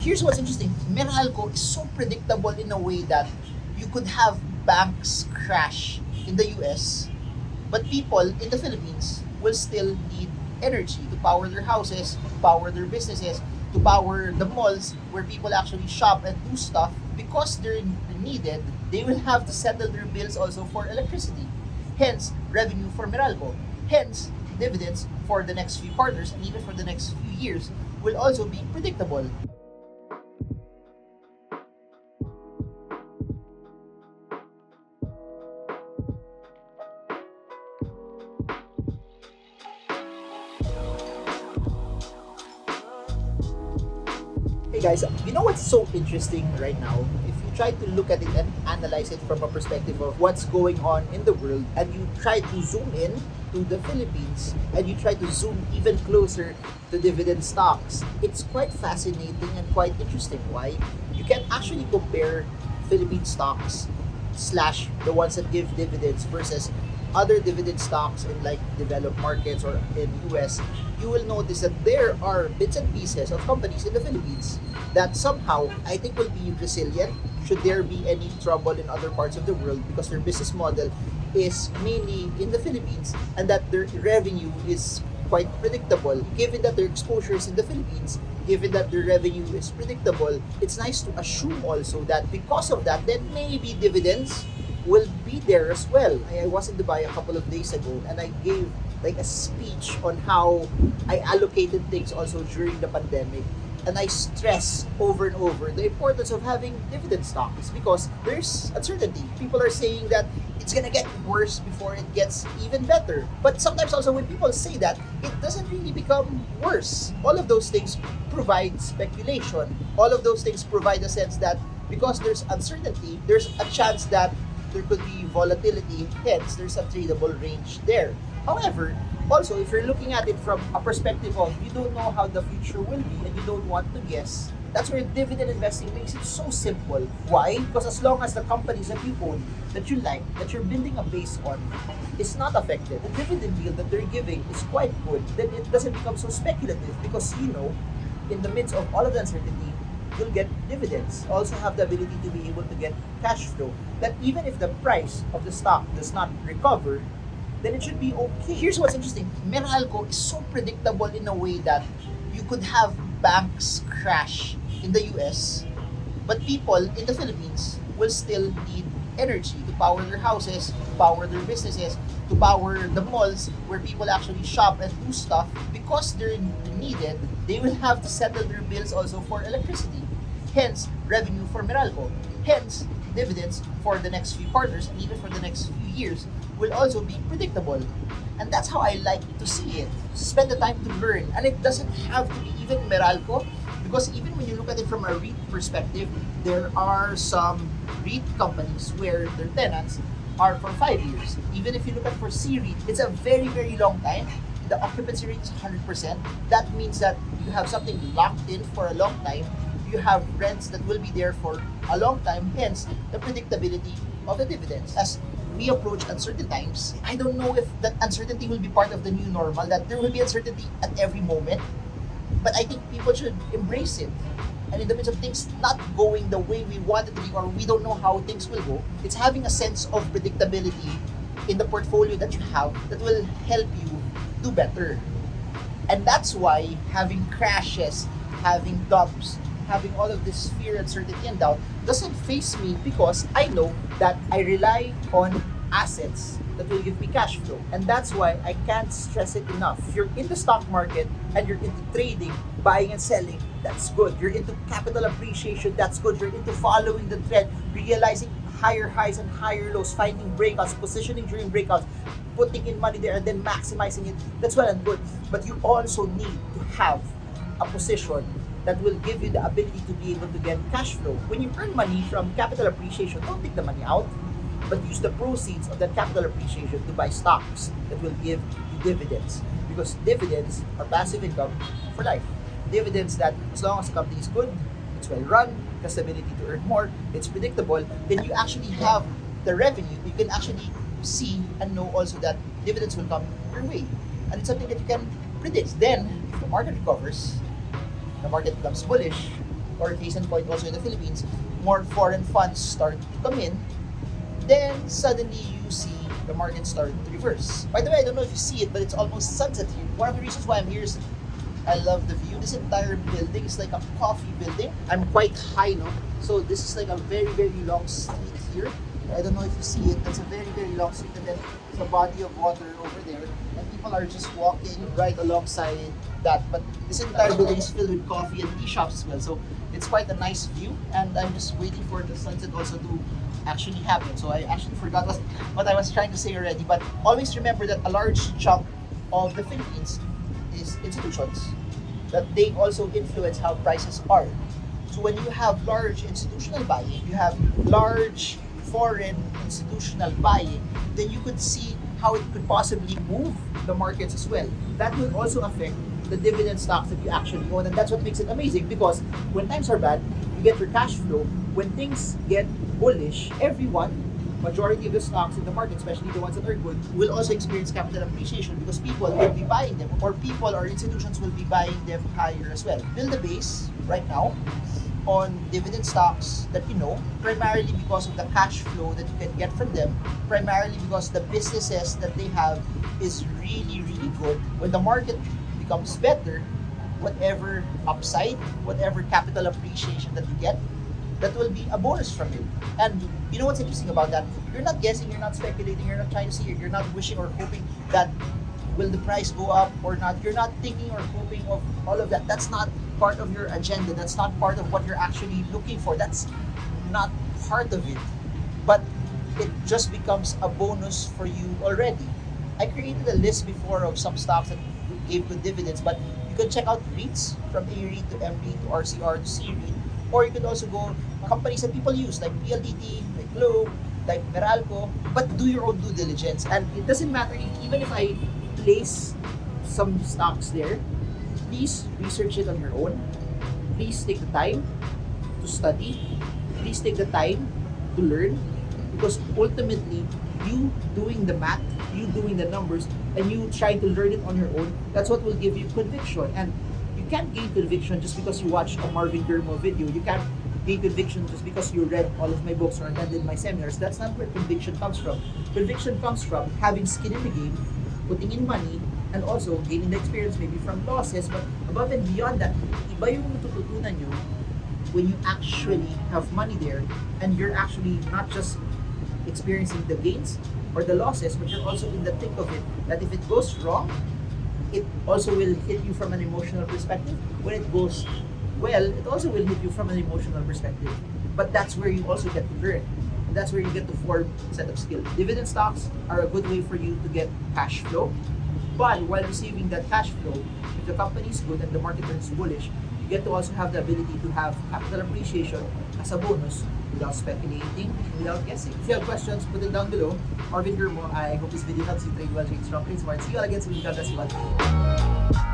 Here's what's interesting. Meralco is so predictable in a way that you could have banks crash in the US, but people in the Philippines will still need energy to power their houses, to power their businesses, to power the malls where people actually shop and do stuff. Because they're needed, they will have to settle their bills also for electricity. Hence, revenue for Meralco. Hence, dividends for the next few quarters and even for the next few years will also be predictable. Hey guys, you know what's so interesting right now? If you try to look at it and analyze it from a perspective of what's going on in the world, and you try to zoom in to the Philippines, and you try to zoom even closer to dividend stocks, it's quite fascinating and quite interesting. Why? You can actually compare Philippine stocks slash the ones that give dividends versus other dividend stocks in like developed markets or in US. You will notice that there are bits and pieces of companies in the Philippines that somehow I think will be resilient should there be any trouble in other parts of the world, because their business model is mainly in the Philippines and that their revenue is quite predictable. Given that their exposure is in the Philippines, given that their revenue is predictable, it's nice to assume also that because of that, then maybe dividends will be there as well. I was in Dubai a couple of days ago and I gave like a speech on how I allocated things also during the pandemic, and I stress over and over the importance of having dividend stocks because there's uncertainty. People are saying that it's gonna get worse before it gets even better. But sometimes also when people say that, it doesn't really become worse. All of those things provide speculation. All of those things provide a sense that because there's uncertainty, there's a chance that there could be volatility, hence there's a tradable range there. However, also if you're looking at it from a perspective of you don't know how the future will be and you don't want to guess, that's where dividend investing makes it so simple. Why? Because as long as the companies that you own, that you like, that you're building a base on, is not affected, the dividend yield that they're giving is quite good, then it doesn't become so speculative because you know, in the midst of all of the uncertainty, you'll get dividends. Also have the ability to be able to get cash flow. That even if the price of the stock does not recover, then it should be okay. Here's what's interesting. Meralco is so predictable in a way that you could have banks crash in the US, but people in the Philippines will still need energy to power their houses, to power their businesses, to power the malls where people actually shop and do stuff. Because they're needed, they will have to settle their bills also for electricity. Hence, revenue for Meralco. Hence, dividends for the next few quarters and even for the next few years will also be predictable. And that's how I like to see it. Spend the time to learn. And it doesn't have to be even Meralco, because even when you look at it from a REIT perspective, there are some REIT companies where their tenants are for 5 years. Even if you look at for C-REIT, it's a very, very long time. The occupancy rate is 100%. That means that you have something locked in for a long time. You have rents that will be there for a long time, hence the predictability of the dividends. As we approach uncertain times, I don't know if that uncertainty will be part of the new normal, that there will be uncertainty at every moment, but I think people should embrace it. And in the midst of things not going the way we want it to be, or we don't know how things will go, it's having a sense of predictability in the portfolio that you have that will help you do better. And that's why having crashes, having dumps, having all of this fear, uncertainty, and doubt doesn't faze me, because I know that I rely on assets that will give me cash flow. And that's why I can't stress it enough. If you're in the stock market and you're into trading, buying and selling, that's good. You're into capital appreciation, that's good. You're into following the trend, realizing higher highs and higher lows, finding breakouts, positioning during breakouts, putting in money there and then maximizing it, that's well and good. But you also need to have a position that will give you the ability to be able to get cash flow. When you earn money from capital appreciation, don't take the money out, but use the proceeds of that capital appreciation to buy stocks that will give you dividends. Because dividends are passive income for life. Dividends that, as long as the company is good, it's well run, has the ability to earn more, it's predictable, then you actually have the revenue. You can actually see and know also that dividends will come your way. And it's something that you can predict. Then, if the market recovers, the market becomes bullish, or case in point also in the Philippines, more foreign funds start to come in, then suddenly you see the market start to reverse. By the way, I don't know if you see it, but it's almost sunset here. One of the reasons why I'm here is I love the view. This entire building is like a coffee building. I'm quite high, no? So this is like a very, very long street here. I don't know if you see it. That's a very, very long street, and then there's a body of water over there, and people are just walking right alongside that. But this entire building is filled with coffee and tea shops as well. So it's quite a nice view, and I'm just waiting for the sunset also to actually happen. So I actually forgot what I was trying to say already. But always remember that a large chunk of the Philippines is institutions, that they also influence how prices are. So when you have large institutional buying, you have large foreign institutional buying, then you could see how it could possibly move the markets as well. That will also affect the dividend stocks that you actually own, and that's what makes it amazing, because when times are bad, you get your cash flow. When things get bullish, everyone, majority of the stocks in the market, especially the ones that are good, will also experience capital appreciation because people will be buying them, or people or institutions will be buying them higher as well. Build a base right now on dividend stocks that you know, primarily because of the cash flow that you can get from them, primarily because the businesses that they have is really, really good. When the market becomes better, whatever upside, whatever capital appreciation that you get, that will be a bonus from it. And you know what's interesting about that? You're not guessing, you're not speculating, you're not trying to see, you're not wishing or hoping that will the price go up or not. You're not thinking or hoping of all of that. That's not part of your agenda. That's not part of what you're actually looking for. That's not part of it. But it just becomes a bonus for you already. I created a list before of some stocks that gave good dividends, but you can check out REITs, from A REIT to M REIT to RCR to C REIT, or you could also go companies that people use like PLDT, like Globe, like Meralco, but do your own due diligence. And it doesn't matter, even if I place some stocks there, please research it on your own. Please take the time to study. Please take the time to learn, because ultimately, you doing the math, you doing the numbers, and you trying to learn it on your own, that's what will give you conviction. And you can't gain conviction just because you watch a marvingermo video. You can't gain conviction just because you read all of my books or attended my seminars. That's not where conviction comes from. Conviction comes from having skin in the game, putting in money, and also gaining the experience maybe from losses. But above and beyond that, iba yung matututunan nyo when you actually have money there, and you're actually not just experiencing the gains or the losses, but you're also in the thick of it, that if it goes wrong, it also will hit you from an emotional perspective. When it goes well, it also will hit you from an emotional perspective. But that's where you also get to learn. And that's where you get to form a set of skills. Dividend stocks are a good way for you to get cash flow. But while receiving that cash flow, if the company is good and the market turns bullish, you get to also have the ability to have capital appreciation as a bonus without speculating, without guessing. If you have questions, put it down below. Marvingermo, I hope this video helps you trade well, trade strong, trade smart. See you all again soon. God bless you all.